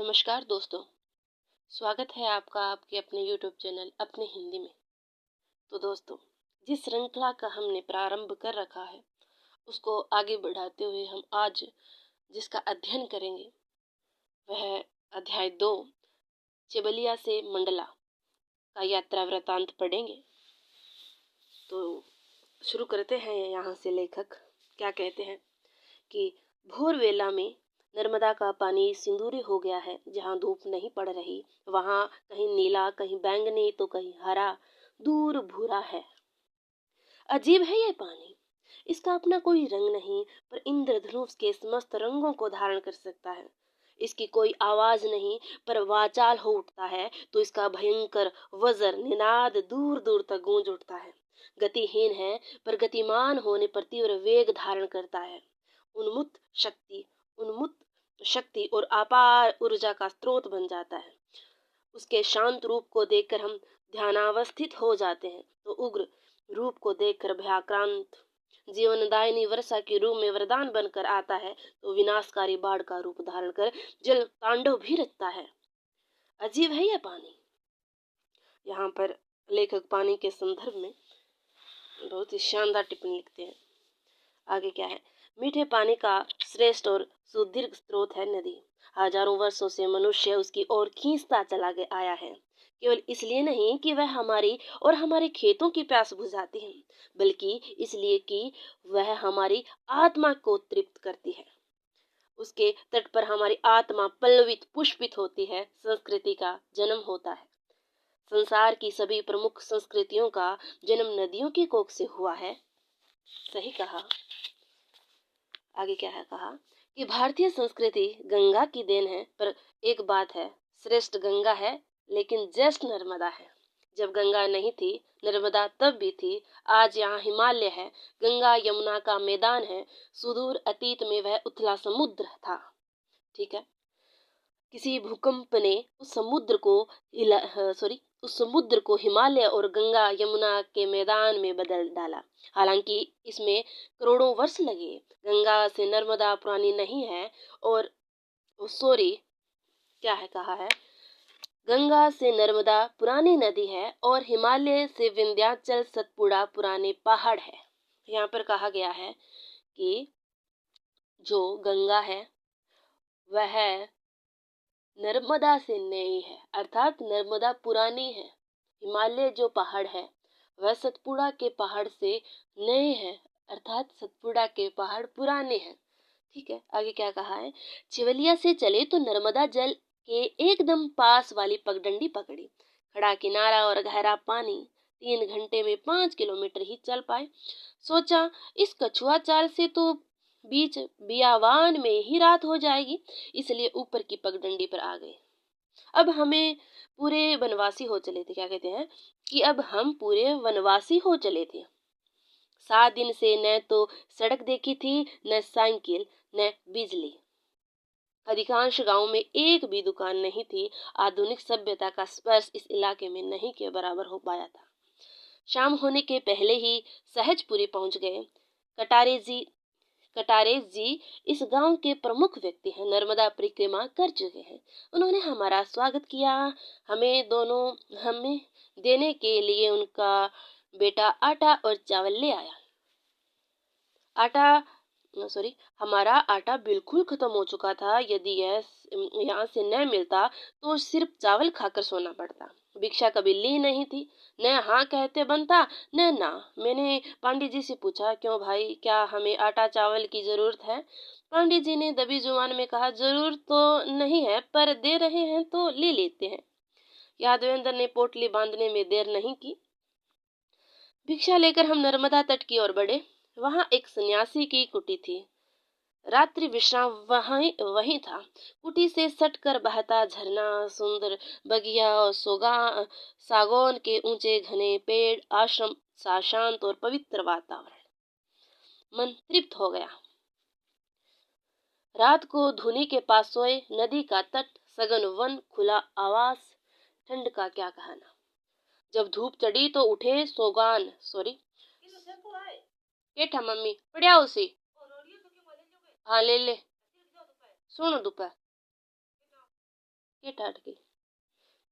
नमस्कार दोस्तों, स्वागत है आपका आपके अपने YouTube चैनल अपने हिंदी में। तो दोस्तों, जिस श्रृंखला का हमने प्रारंभ कर रखा है उसको आगे बढ़ाते हुए हम आज जिसका अध्ययन करेंगे वह अध्याय 2 चेबलिया से मंडला का यात्रा वृतांत पढ़ेंगे। तो शुरू करते हैं। यहाँ से लेखक क्या कहते हैं कि भोर वेला में नर्मदा का पानी सिंदूरी हो गया है। जहाँ धूप नहीं पड़ रही वहाँ कहीं नीला, कहीं बैंगनी तो कहीं हरा, दूर भूरा है। अजीब है ये पानी, इसका अपना कोई रंग नहीं, पर इंद्रधनुष के समस्त रंगों को धारण कर सकता है। इसकी कोई आवाज नहीं, पर वाचाल हो उठता है तो इसका भयंकर वज्र निनाद दूर दूर तक गूंज उठता है। गतिहीन है पर गतिमान होने पर तीव्र वेग धारण करता है। उन्मुक्त शक्ति और अपार ऊर्जा का स्रोत बन जाता है। उसके शांत रूप को देखकर हम ध्यानावस्थित हो जाते हैं तो उग्र रूप को देखकर भयाक्रांत जीवनदायिनी वर्षा के रूप में वरदान बनकर आता है तो विनाशकारी बाढ़ का रूप धारण कर जल तांडव भी रचता है। अजीब है यह पानी। यहाँ पर लेखक पानी के संदर्भ में बहुत ही शानदार टिप्पणी लिखते हैं। आगे क्या है? मीठे पानी का श्रेष्ठ और सुदीर्घ स्रोत है नदी। हजारों वर्षों से मनुष्य उसकी ओर खींचता चला आया है। केवल इसलिए नहीं कि वह हमारी और हमारे खेतों की प्यास बुझाती है, बल्कि इसलिए कि वह हमारी आत्मा को तृप्त करती है। उसके तट पर हमारी आत्मा पल्लवित पुष्पित होती है। संस्कृति का जन्म होता है। संसार की सभी प्रमुख संस्कृतियों का जन्म नदियों की कोख से हुआ है। सही कहा। आगे क्या है? कहा कि भारतीय संस्कृति गंगा की देन है, पर एक बात है, श्रेष्ठ गंगा है लेकिन ज्येष्ठ नर्मदा है। जब गंगा नहीं थी नर्मदा तब भी थी। आज यहाँ हिमालय है, गंगा यमुना का मैदान है। सुदूर अतीत में वह उथला समुद्र था। ठीक है। किसी भूकंप ने उस समुद्र को हिमालय और गंगा यमुना के मैदान में बदल डाला। हालांकि इसमें करोड़ों वर्ष लगे। गंगा से नर्मदा पुरानी नहीं है और क्या है? कहा है गंगा से नर्मदा पुरानी नदी है और हिमालय से विंध्याचल सतपुड़ा पुराने पहाड़ है। यहाँ पर कहा गया है कि जो गंगा है वह नर्मदा से नई है, अर्थात नर्मदा पुरानी है। हिमालय जो पहाड़ है वह सतपुड़ा के पहाड़ से नए हैं, अर्थात सतपुड़ा के पहाड़ पुराने हैं। ठीक है। आगे क्या कहा है? चिवलिया से चले तो नर्मदा जल के एकदम पास वाली पगडंडी पकड़ी। खड़ा किनारा और गहरा पानी। 3 घंटे में 5 किलोमीटर ही चल पाए। सोचा इस कछुआ चाल से तो बीच बियावान में ही रात हो जाएगी, इसलिए ऊपर की पगडंडी पर आ गए। अब हमें पूरे वनवासी हो चले थे। क्या कहते हैं कि अब हम पूरे वनवासी हो चले थे। 7 दिन से न तो सड़क देखी थी, न साइकिल, न बिजली। अधिकांश गांव में एक भी दुकान नहीं थी। आधुनिक सभ्यता का स्पर्श इस इलाके में नहीं के बराबर हो पाया था। शाम होने के पहले ही सहजपुरी पहुंच गए। कटारेज जी इस गांव के प्रमुख व्यक्ति हैं। नर्मदा परिक्रमा कर चुके हैं। उन्होंने हमारा स्वागत किया। हमें देने के लिए उनका बेटा आटा और चावल ले आया। हमारा आटा बिल्कुल खत्म हो चुका था। यदि यह यहाँ से न मिलता तो सिर्फ चावल खाकर सोना पड़ता। भिक्षा कभी ली नहीं थी। न हाँ कहते बनता न ना। मैंने पांडे जी से पूछा, क्यों भाई, क्या हमें आटा चावल की जरूरत है? पांडे जी ने दबी जुबान में कहा, जरूर तो नहीं है, पर दे रहे हैं तो ले लेते हैं। यादवेंद्र ने पोटली बांधने में देर नहीं की। भिक्षा लेकर हम नर्मदा तट की ओर बढ़े। वहां एक सन्यासी की कुटी थी। रात्रि विश्राम वहीं था। कुटी से सटकर बहता झरना, सुंदर बगिया और सागौन के ऊंचे घने पेड़, आश्रम, शांत और पवित्र वातावरण। मन तृप्त हो गया। रात को धुनी के पास सोए। नदी का तट, सघन वन, खुला आवास, ठंड का क्या कहना। जब धूप चढ़ी तो उठे केठा मम्मी पड़िया उसी। हाँ ले ले। सुनो दुपहर के टाट गई।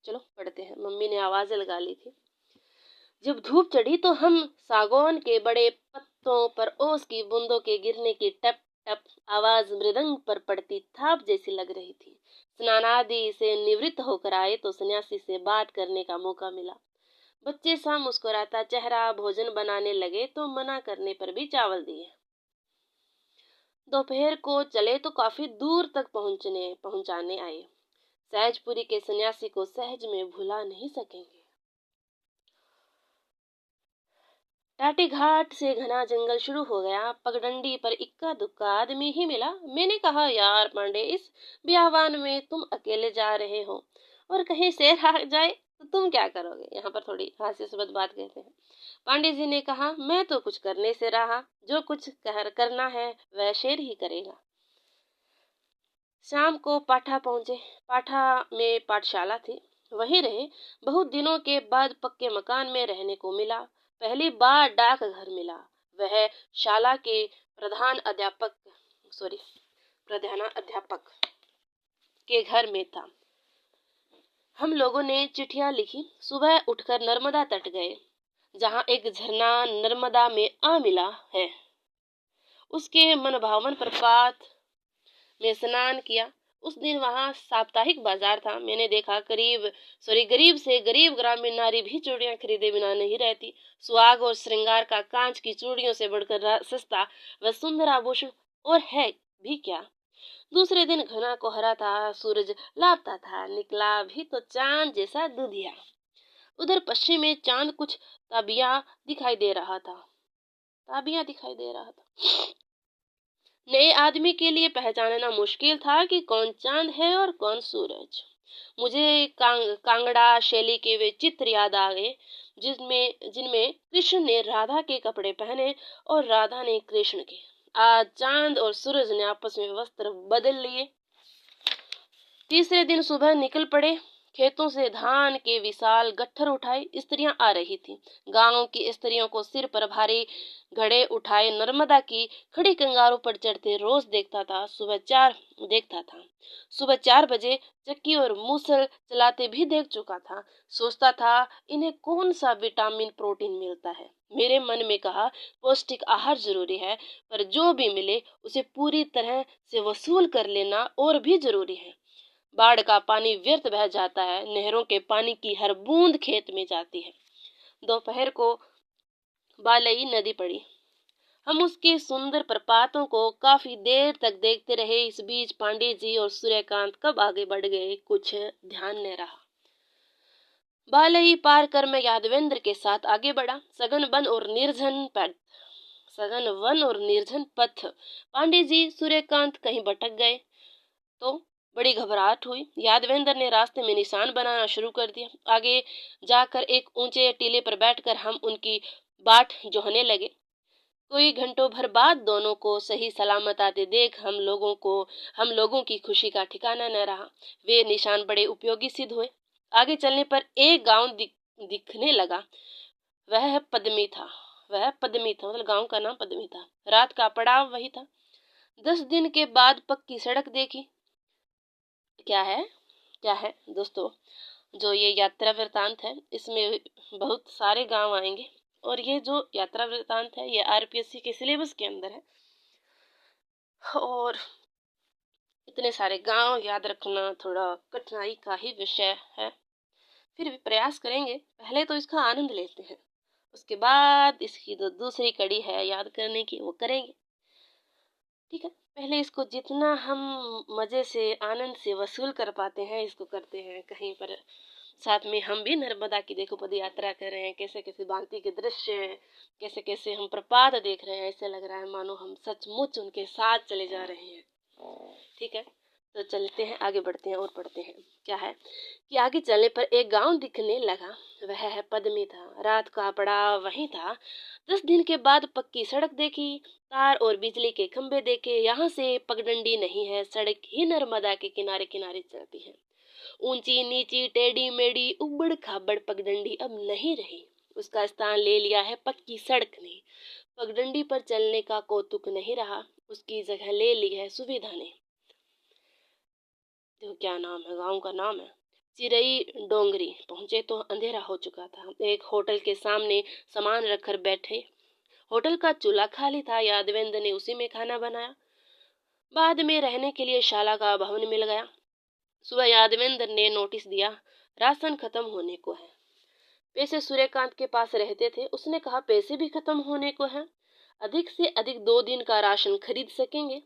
चलो पढ़ते हैं। मम्मी ने आवाज़ लगा ली थी। जब धूप चढ़ी तो हम सागौन के बड़े पत्तों पर ओस की बूंदों के गिरने की टप टप आवाज मृदंग पर पड़ती थाप जैसी लग रही थी। स्नानादि से निवृत्त होकर आए तो सन्यासी से बात करने का मौका मिला। बच्चे सा मुस्कुराता चेहरा भोजन बनाने लगे तो मना करने पर भी चावल दिए। दोपहर को चले तो काफी दूर तक पहुंचाने आए। सहजपुरी के सन्यासी को सहज में भुला नहीं सकेंगे। टाटी घाट से घना जंगल शुरू हो गया। पगडंडी पर इक्का दुक्का आदमी ही मिला। मैंने कहा, यार पांडे, इस बियाहवान में तुम अकेले जा रहे हो और कहीं शेर आ जाए तो तुम क्या करोगे? यहाँ पर थोड़ी हास्यास्पद बात कहते हैं। पांडे जी ने कहा, मैं तो कुछ करने से रहा, जो कुछ करना है वह शेर ही करेगा। शाम को पाठा पहुंचे। पाठा में पाठशाला थी, वहीं रहे। बहुत दिनों के बाद पक्के मकान में रहने को मिला। पहली बार डाक घर मिला। वह शाला के प्रधानाध्यापक के घर में था। हम लोगों ने चिट्ठियां लिखी। सुबह उठकर नर्मदा तट गए, जहां एक झरना नर्मदा में आ मिला है। उसके मनभावन प्रपात में स्नान किया। उस दिन वहां साप्ताहिक बाजार था। मैंने देखा गरीब से गरीब ग्रामीण नारी भी चूड़ियां खरीदे बिना नहीं रहती। सुहाग और श्रृंगार का कांच की चूड़ियों से बढ़कर सस्ता व सुंदर आभूषण और है भी क्या। दूसरे दिन घना कोहरा था, सूरज लापता था, निकला भी तो चांद जैसा दुधिया। उधर पश्चिम में चांद कुछ ताबिया दिखाई दे रहा था। नए आदमी के लिए पहचानना मुश्किल था कि कौन चांद है और कौन सूरज। मुझे कांगड़ा शैली के वे चित्र याद आ गए जिनमें कृष्ण ने राधा के कपड़े पहने और राधा ने कृष्ण के। आज चांद और सूरज ने आपस में वस्त्र बदल लिए। तीसरे दिन सुबह निकल पड़े। खेतों से धान के विशाल गट्ठर उठाए स्त्रियां आ रही थी। गांव की स्त्रियों को सिर पर भारी घड़े उठाए नर्मदा की खड़ी कंगारों पर चढ़ते रोज देखता था। सुबह 4 बजे चक्की और मूसल चलाते भी देख चुका था। सोचता था, इन्हें कौन सा विटामिन प्रोटीन मिलता है। मेरे मन में कहा, पौष्टिक आहार जरूरी है, पर जो भी मिले उसे पूरी तरह से वसूल कर लेना और भी जरूरी है। बाढ़ का पानी व्यर्थ बह जाता है, नहरों के पानी की हर बूंद खेत में जाती है। दोपहर को बालई नदी पड़ी। हम उसके सुंदर प्रपातों को काफी देर तक देखते रहे। इस बीच पांडे जी और सूर्यकांत कब आगे बढ़ गए, कुछ ध्यान न रहा। बालई पार कर मैं यादवेंद्र के साथ आगे बढ़ा। सघन वन और निर्जन पथ। पांडे जी सूर्यकांत कहीं भटक गए तो बड़ी घबराहट हुई। यादवेंद्र ने रास्ते में निशान बनाना शुरू कर दिया। आगे जाकर एक ऊंचे टीले पर बैठकर हम उनकी बाट जोहने लगे। कोई घंटों भर बाद दोनों को सही सलामत आते देख हम लोगों की खुशी का ठिकाना न रहा। वे निशान बड़े उपयोगी सिद्ध हुए। आगे चलने पर एक गांव दिखने लगा। वह पद्मी था, मतलब गांव का नाम पद्मी था। रात का पड़ाव वही था। 10 दिन के बाद पक्की सड़क देखी। क्या है दोस्तों, जो ये यात्रा वृतांत है, इसमें बहुत सारे गांव आएंगे और ये जो यात्रा वृतांत है ये आरपीएससी के सिलेबस के अंदर है और इतने सारे गांव याद रखना थोड़ा कठिनाई का ही विषय है। फिर भी प्रयास करेंगे। पहले तो इसका आनंद लेते हैं, उसके बाद इसकी जो दूसरी कड़ी है याद करने की वो करेंगे। ठीक है, पहले इसको जितना हम मजे से आनंद से वसूल कर पाते हैं इसको करते हैं। कहीं पर साथ में हम भी नर्मदा की देखो पद यात्रा कर रहे हैं, कैसे कैसे बांकी के दृश्य, कैसे कैसे हम प्रपात देख रहे हैं। ऐसे लग रहा है मानो हम सचमुच उनके साथ चले जा रहे हैं। ठीक है, तो चलते हैं, आगे बढ़ते हैं और पढ़ते हैं। क्या है कि आगे चलने पर एक गांव दिखने लगा। वह है पद्मी था। रात का पड़ाव वहीं था। 10 दिन के बाद पक्की सड़क देखी, तार और बिजली के खंभे देखे। यहाँ से पगडंडी नहीं है, सड़क ही नर्मदा के किनारे किनारे चलती है। ऊंची नीची टेढ़ी मेढ़ी उबड़ खाबड़ पगडंडी अब नहीं रही। उसका स्थान ले लिया है पक्की सड़क ने। पगडंडी पर चलने का कौतुक नहीं रहा, उसकी जगह ले ली है सुविधा ने। तो क्या नाम है, गांव का नाम है चिरई डोंगरी। पहुंचे तो अंधेरा हो चुका था। एक होटल के सामने सामान रखकर बैठे। होटल का चूल्हा खाली था। यादवेंद्र ने उसी में खाना बनाया। बाद में रहने के लिए शाला का भवन मिल गया। सुबह यादवेंद्र ने नोटिस दिया, राशन खत्म होने को है। पैसे सूर्यकांत के पास रहते थे। उसने कहा, पैसे भी खत्म होने को हैं। अधिक से अधिक 2 दिन का राशन खरीद सकेंगे।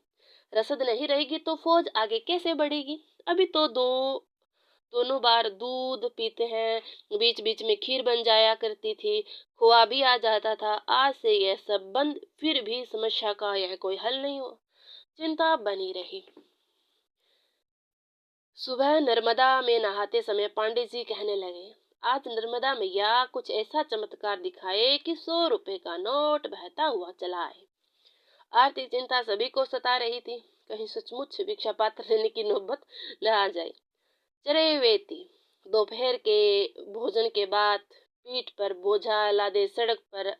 रसद नहीं रहेगी तो फौज आगे कैसे बढ़ेगी। अभी तो दोनों बार दूध पीते हैं। बीच बीच में खीर बन जाया करती थी, खोआ भी आ जाता था। आज से यह सब बंद, फिर भी समस्या का यह कोई हल नहीं हो। चिंता बनी रही। सुबह नर्मदा में नहाते समय पांडे जी कहने लगे, आज नर्मदा मैया कुछ ऐसा चमत्कार दिखाए कि 100 रुपए का नोट बहता हुआ चला आए। आर्थिक चिंता सभी को सता रही थी। कहीं सचमुच भिक्षा पात्र लेने की नौबत न आ जाए। चरैवेती दोपहर के भोजन के बाद पीठ पर बोझा लादे सड़क पर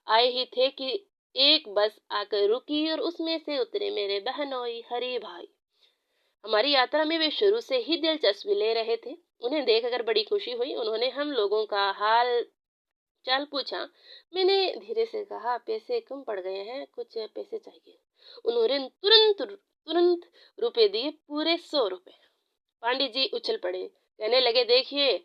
आए ही थे कि एक बस आकर रुकी और उसमें से उतरे मेरे बहनोई हरी भाई। हमारी यात्रा में वे शुरू से ही दिलचस्पी ले रहे थे। उन्हें देखकर बड़ी खुशी हुई। उन्होंने हम लोगों का हाल चाल पूछा। मैंने धीरे से कहा, पैसे कम पड़ गए हैं, कुछ पैसे चाहिए। उन्होंने तुरंत रुपए दिए, पूरे 100 रुपए। पांडे जी उछल पड़े, कहने लगे, देखिए।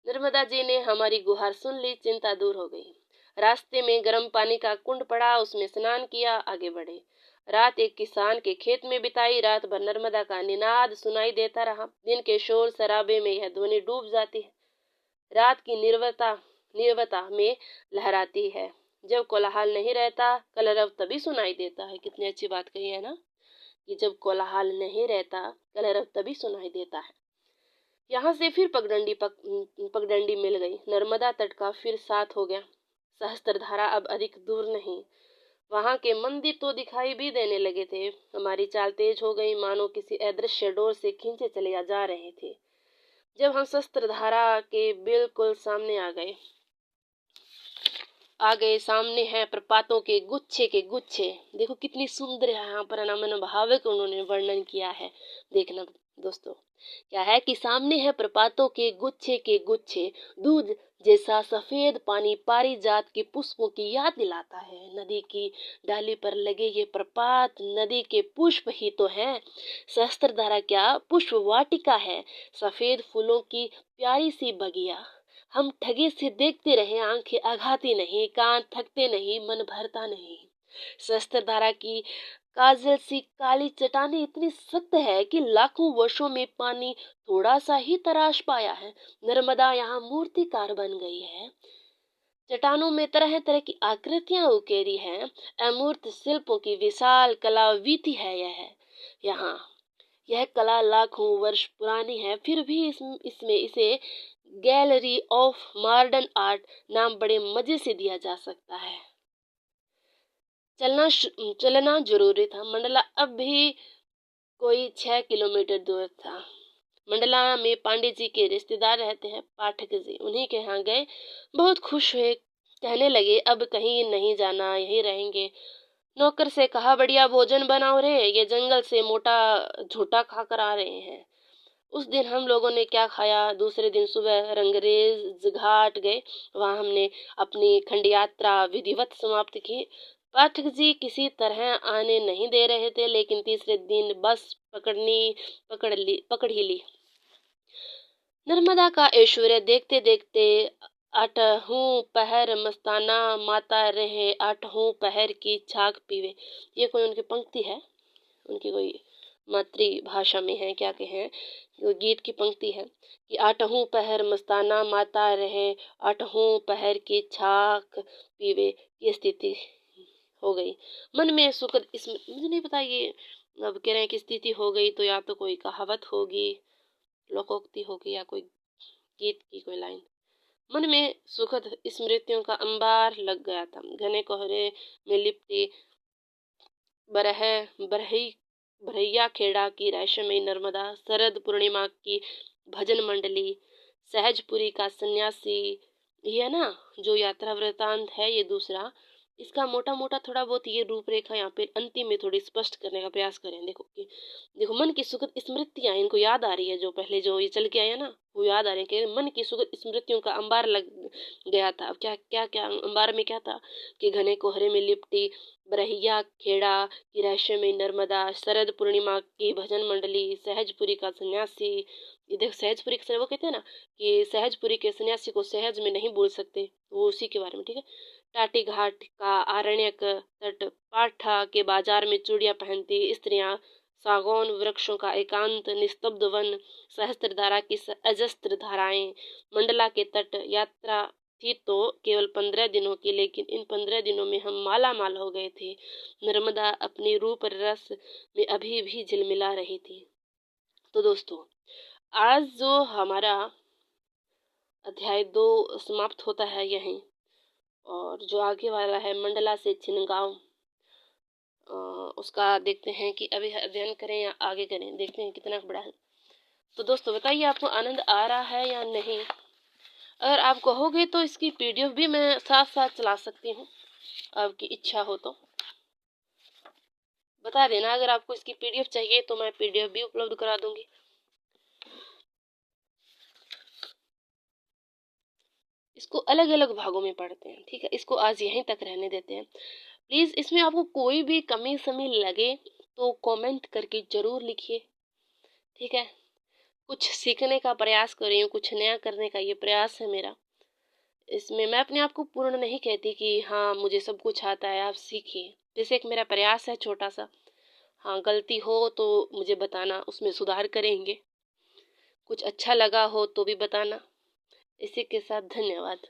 नर्मदा जी ने हमारी गुहार सुन ली। चिंता दूर हो गई। रास्ते में गर्म पानी का कुंड पड़ा, उसमें स्नान किया, आगे बढ़े। रात एक किसान के खेत में बिताई। रात भर नर्मदा का निनाद सुनाई देता रहा। दिन के शोर शराबे में यह ध्वनि डूब जाती है, रात की निर्वता में लहराती है। जब कोलाहल नहीं रहता, कलरव तभी सुनाई देता है। कितनी अच्छी बात कही है ना, कि जब कोलाहल नहीं रहता, कलरव तभी सुनाई देता है। यहाँ से फिर पगडंडी मिल गई। नर्मदा तट का फिर साथ हो गया। सहस्त्रधारा अब अधिक दूर नहीं। वहां के मंदिर तो दिखाई भी देने लगे थे। हमारी चाल तेज हो गई, मानो किसी अदृश्य डोर से खींचे चले जा रहे थे। जब हम सहस्त्रधारा के बिल्कुल सामने आ गए, सामने हैं प्रपातों के गुच्छे। देखो कितनी सुंदर है यहाँ पर मन भावक उन्होंने वर्णन किया है। देखना दोस्तों, क्या है कि सामने है प्रपातों के गुच्छे। दूध जैसा सफेद पानी पारिजात के पुष्पों की याद दिलाता है। नदी की डाली पर लगे ये प्रपात नदी के पुष्प ही तो हैं। सहस्त्रधारा क्या पुष्प वाटिका है, सफेद फूलों की प्यारी सी बगिया। हम ठगे से देखते रहे, आंखें आघाती नहीं, कान थकते नहीं, मन भरता नहीं। सहस्त्रधारा की काजल सी काली चट्टानें इतनी सख्त है कि लाखों वर्षों में पानी थोड़ा सा ही तराश पाया है। नर्मदा यहाँ मूर्तिकार बन गई है। चट्टानों में तरह तरह की आकृतियां उकेरी हैं। अमूर्त शिल्पों की विशाल कला वीथी है यहाँ। यह कला लाखों वर्ष पुरानी है, फिर भी इसमें इसे गैलरी ऑफ मॉडर्न आर्ट नाम बड़े मजे से दिया जा सकता है। चलना जरूरी था। मंडला अब भी कोई 6 किलोमीटर दूर था। मंडला में पांडे जी के रिश्तेदार रहते हैं, पाठक जी। उन्हीं के यहाँ गए, बहुत खुश हुए। कहने लगे, अब कहीं नहीं जाना, यहीं रहेंगे। नौकर से कहा, बढ़िया भोजन बनाओ रे, ये जंगल से मोटा झूठा खाकर आ रहे हैं। उस दिन हम लोगों ने क्या खाया। दूसरे दिन सुबह रंगरेज घाट गए। वहां हमने अपनी खंड यात्रा विधिवत समाप्त की। पाठक जी किसी तरह आने नहीं दे रहे थे, लेकिन तीसरे दिन बस पकड़ ही ली। नर्मदा का ऐश्वर्य देखते देखते 8वां पहर मस्ताना माता रहे, 8वां पहर की छाक पीवे। ये कोई उनकी पंक्ति है, उनकी कोई मातृभाषा में है, क्या कहें, वो गीत की पंक्ति है कि 8वां पहर मस्ताना माता रहे, 8वां पहर की छाक पीवे। ये स्थिति हो गई। मन में सुखद, इसमें मुझे नहीं पता, ये अब कह रहे हैं कि स्थिति हो गई, तो या तो कोई कहावत होगी, लोकोक्ति होगी, या कोई गीत की कोई लाइन। मन में सुखद स्मृतियों का अंबार लग गया था। घने कोहरे में लिपटी भरैया खेड़ा की रहस्यमयी नर्मदा, शरद पूर्णिमा की भजन मंडली, सहजपुरी का सन्यासी, ये ना जो यात्रा वृतांत है, ये दूसरा। इसका मोटा मोटा थोड़ा बहुत ये रूपरेखा यहाँ पे अंतिम में थोड़ी स्पष्ट करने का प्रयास करें। देखो मन की सुखद स्मृतियाँ इनको याद आ रही है, जो पहले जो ये चल के आया ना वो याद आ रही है कि मन की सुखद स्मृतियों का अंबार लग गया था। अब क्या क्या क्या अंबार में क्या था कि घने कोहरे में लिपटी बरहिया खेड़ा की रहस्य में नर्मदा, शरद पूर्णिमा की भजन मंडली, सहजपुरी का सन्यासी। ये देखो सहजपुरी के वो कहते हैं ना कि सहजपुरी के सन्यासी को सहज में नहीं बोल सकते, तो वो उसी के बारे में। ठीक है, टाटी घाट का आरण्यक तट, पाठा के बाजार में चूड़ियां पहनती स्त्रियां, सागौन वृक्षों का एकांत निस्तब्ध वन, सहस्त्रधारा की अजस्त्र धाराएं, मंडला के तट। यात्रा थी तो केवल 15 दिनों की, लेकिन इन 15 दिनों में हम माला माल हो गए थे। नर्मदा अपनी रूप रस में अभी भी झिलमिला रही थी। तो दोस्तों, आज जो हमारा अध्याय 2 समाप्त होता है यहीं, और जो आगे वाला है मंडला से छिनगांव, उसका देखते हैं कि अभी अध्ययन करें या आगे करें, देखते हैं कितना बड़ा है। तो दोस्तों बताइए आपको आनंद आ रहा है या नहीं। अगर आप कहोगे तो इसकी पीडीएफ भी मैं साथ साथ चला सकती हूँ, आपकी इच्छा हो तो बता देना। अगर आपको इसकी पीडीएफ चाहिए तो मैं पीडीएफ भी उपलब्ध करा दूंगी। इसको अलग अलग भागों में पढ़ते हैं, ठीक है। इसको आज यहीं तक रहने देते हैं। प्लीज़ इसमें आपको कोई भी कमी समी लगे तो कमेंट करके ज़रूर लिखिए, ठीक है। कुछ सीखने का प्रयास कर रही हूँ, कुछ नया करने का ये प्रयास है मेरा। इसमें मैं अपने आप को पूर्ण नहीं कहती कि हाँ मुझे सब कुछ आता है, आप सीखिए। जैसे एक मेरा प्रयास है छोटा सा। हाँ गलती हो तो मुझे बताना, उसमें सुधार करेंगे। कुछ अच्छा लगा हो तो भी बताना। इसी के साथ धन्यवाद।